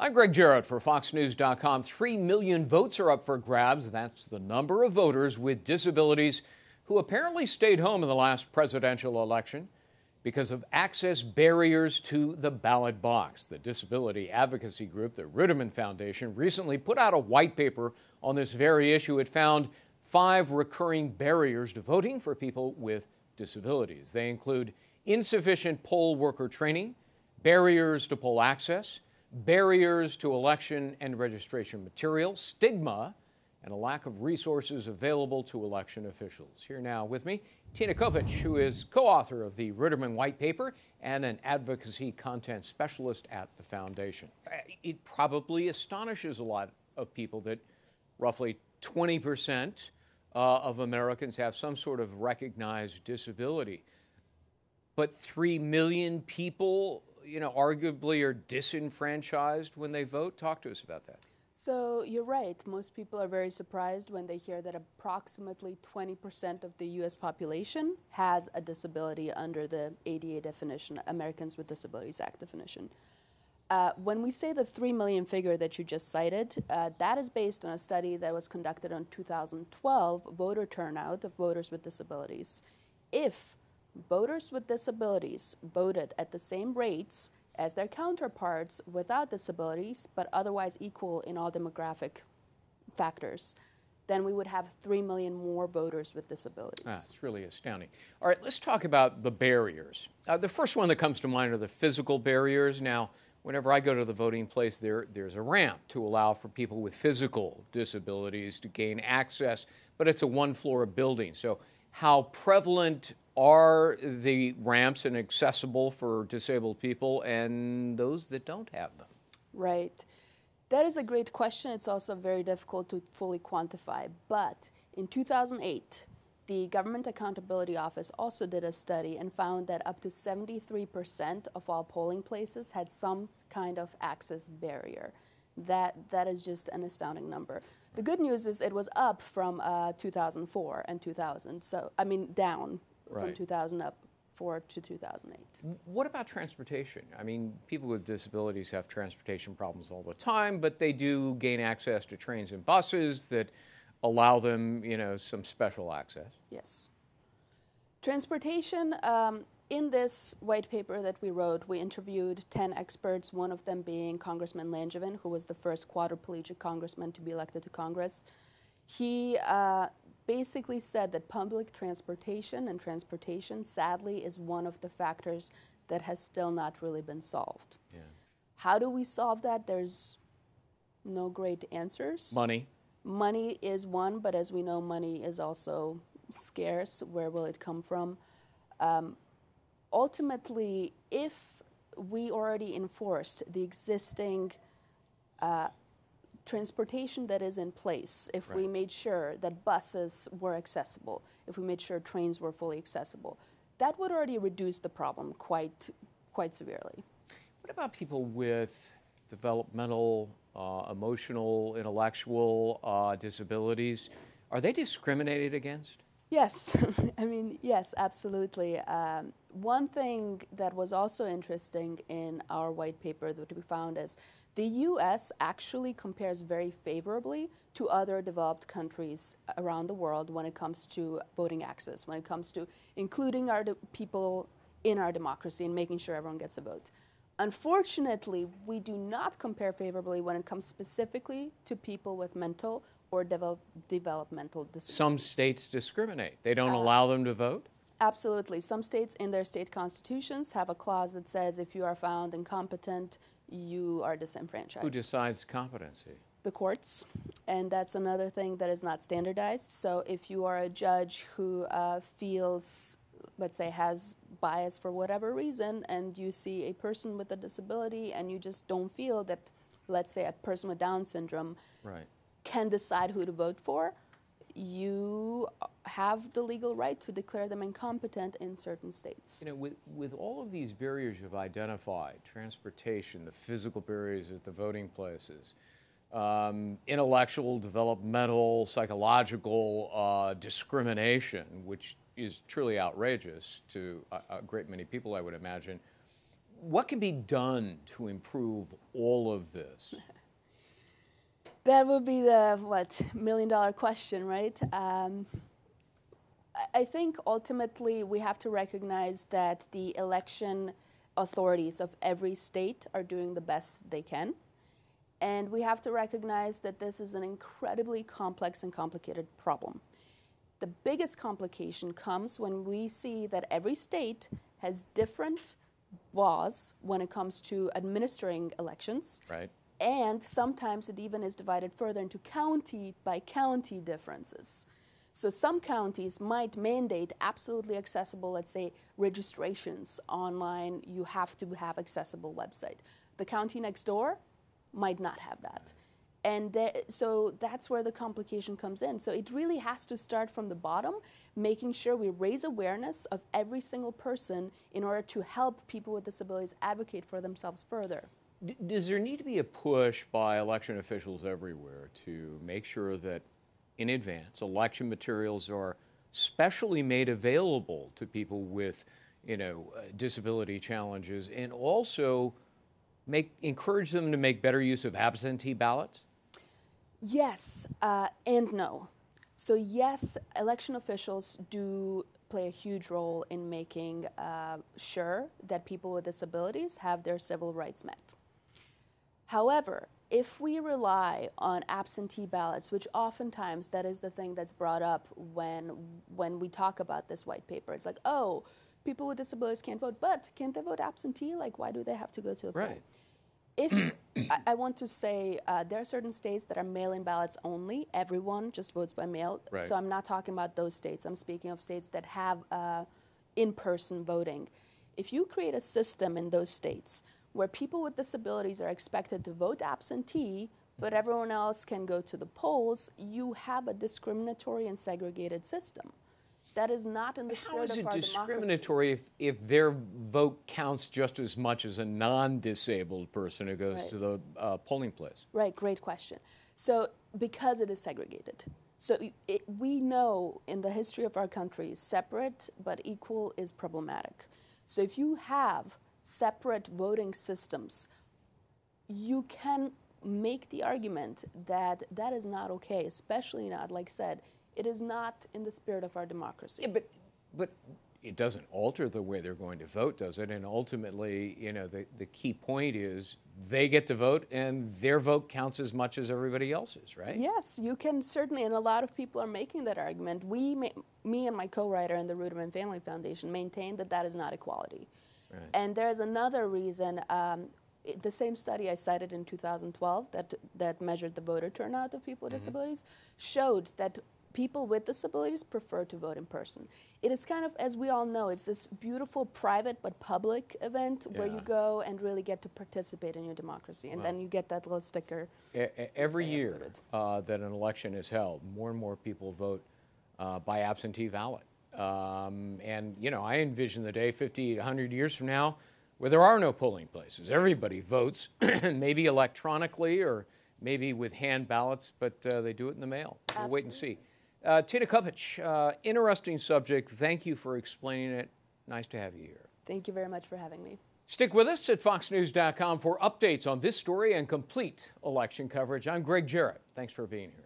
I'm Greg Jarrett for FoxNews.com. 3 million votes are up for grabs. That's the number of voters with disabilities who apparently stayed home in the last presidential election because of access barriers to the ballot box. The disability advocacy group, the Ritterman Foundation, recently put out a white paper on this very issue. It found 5 recurring barriers to voting for people with disabilities. They include insufficient poll worker training, barriers to poll access, barriers to election and registration material, stigma, and a lack of resources available to election officials. Here now with me, Tina Kopich, who is co-author of the Ritterman White Paper and an advocacy content specialist at the foundation. It probably astonishes a lot of people that roughly 20% of Americans have some sort of recognized disability. But 3 million people, arguably are disenfranchised when they vote. Talk to us about that. So you're right. Most people are very surprised when they hear that approximately 20% of the U.S. population has a disability under the ADA definition, Americans with Disabilities Act definition. When we say the 3 million figure that you just cited, that is based on a study that was conducted in 2012, voter turnout of voters with disabilities. If voters with disabilities voted at the same rates as their counterparts without disabilities, but otherwise equal in all demographic factors, then we would have 3 million more voters with disabilities. It's really astounding. All right, let's talk about the barriers. The first one that comes to mind are the physical barriers. Now, whenever I go to the voting place, there's a ramp to allow for people with physical disabilities to gain access, but it's a one-floor building. So how prevalent are the ramps and accessible for disabled people and those that don't have them? Right. That is a great question. It's also very difficult to fully quantify. But in 2008, the Government Accountability Office also did a study and found that up to 73% of all polling places had some kind of access barrier. That is just an astounding number. The good news is it was up from 2004 and 2000. Down. Right. From 2004 to 2008. What about transportation? I mean, people with disabilities have transportation problems all the time, but they do gain access to trains and buses that allow them, some special access. Yes. Transportation, in this white paper that we wrote, we interviewed 10 experts, one of them being Congressman Langevin, who was the first quadriplegic congressman to be elected to Congress. He basically said that public transportation and transportation, sadly, is one of the factors that has still not really been solved. Yeah. How do we solve that? There's no great answers. Money. Money is one, but as we know, money is also scarce. Where will it come from? Ultimately, if we already enforced the existing transportation that is in place, if Right. we made sure that buses were accessible, if we made sure trains were fully accessible, that would already reduce the problem quite severely. What about people with developmental, emotional, intellectual disabilities? Are they discriminated against? Yes, yes, absolutely. One thing that was also interesting in our white paper that we found is the U.S. actually compares very favorably to other developed countries around the world when it comes to voting access, when it comes to including our people in our democracy and making sure everyone gets a vote. Unfortunately, we do not compare favorably when it comes specifically to people with mental or developmental disabilities. Some states discriminate. They don't allow them to vote? Absolutely. Some states in their state constitutions have a clause that says if you are found incompetent, you are disenfranchised. Who decides competency? The courts, and that's another thing that is not standardized. So if you are a judge who feels, let's say, has bias for whatever reason, and you see a person with a disability and you just don't feel that, let's say, a person with Down syndrome Right. can decide who to vote for, you have the legal right to declare them incompetent in certain states. With all of these barriers you've identified, transportation, the physical barriers at the voting places, intellectual, developmental, psychological discrimination, which is truly outrageous to a great many people, I would imagine. what can be done to improve all of this? That would be the, million-dollar question, right? I think ultimately we have to recognize that the election authorities of every state are doing the best they can. And we have to recognize that this is an incredibly complex and complicated problem. The biggest complication comes when we see that every state has different laws when it comes to administering elections. Right. And sometimes it even is divided further into county by county differences. So some counties might mandate absolutely accessible, let's say, registrations online. You have to have accessible website. The county next door might not have that. And so that's where the complication comes in. So it really has to start from the bottom, making sure we raise awareness of every single person in order to help people with disabilities advocate for themselves further. Does there need to be a push by election officials everywhere to make sure that in advance election materials are specially made available to people with, disability challenges, and also encourage them to make better use of absentee ballots? Yes and no. So yes, election officials do play a huge role in making sure that people with disabilities have their civil rights met. However, if we rely on absentee ballots, which oftentimes that is the thing that's brought up when we talk about this white paper, it's like, oh, people with disabilities can't vote, but can't they vote absentee? Like, why do they have to go to the poll? Right. If I want to say there are certain states that are mail-in ballots only. Everyone just votes by mail. Right. So I'm not talking about those states. I'm speaking of states that have in-person voting. If you create a system in those states where people with disabilities are expected to vote absentee, but everyone else can go to the polls, you have a discriminatory and segregated system. That is not in the spirit of our democracy. How is it discriminatory if their vote counts just as much as a non-disabled person who goes to the polling place? Right, great question. So because it is segregated. So we know in the history of our country, separate but equal is problematic. So if you have separate voting systems, you can make the argument that that is not okay, especially not, like I said, it is not in the spirit of our democracy. Yeah, but it doesn't alter the way they're going to vote, does it? And ultimately, the key point is they get to vote and their vote counts as much as everybody else's, right? Yes, you can certainly, and a lot of people are making that argument. Me and my co-writer in the Ruderman Family Foundation maintain that that is not equality. Right. And there's another reason. The same study I cited in 2012 that measured the voter turnout of people with disabilities showed that people with disabilities prefer to vote in person. It is kind of, as we all know, it's this beautiful private but public event where you go and really get to participate in your democracy. And then you get that little sticker. Every year that an election is held, more and more people vote by absentee ballot. And, I envision the day 50, 100 years from now where there are no polling places. Everybody votes, maybe electronically or maybe with hand ballots, but they do it in the mail. We'll wait and see. Tina Kupich, interesting subject. Thank you for explaining it. Nice to have you here. Thank you very much for having me. Stick with us at foxnews.com for updates on this story and complete election coverage. I'm Greg Jarrett. Thanks for being here.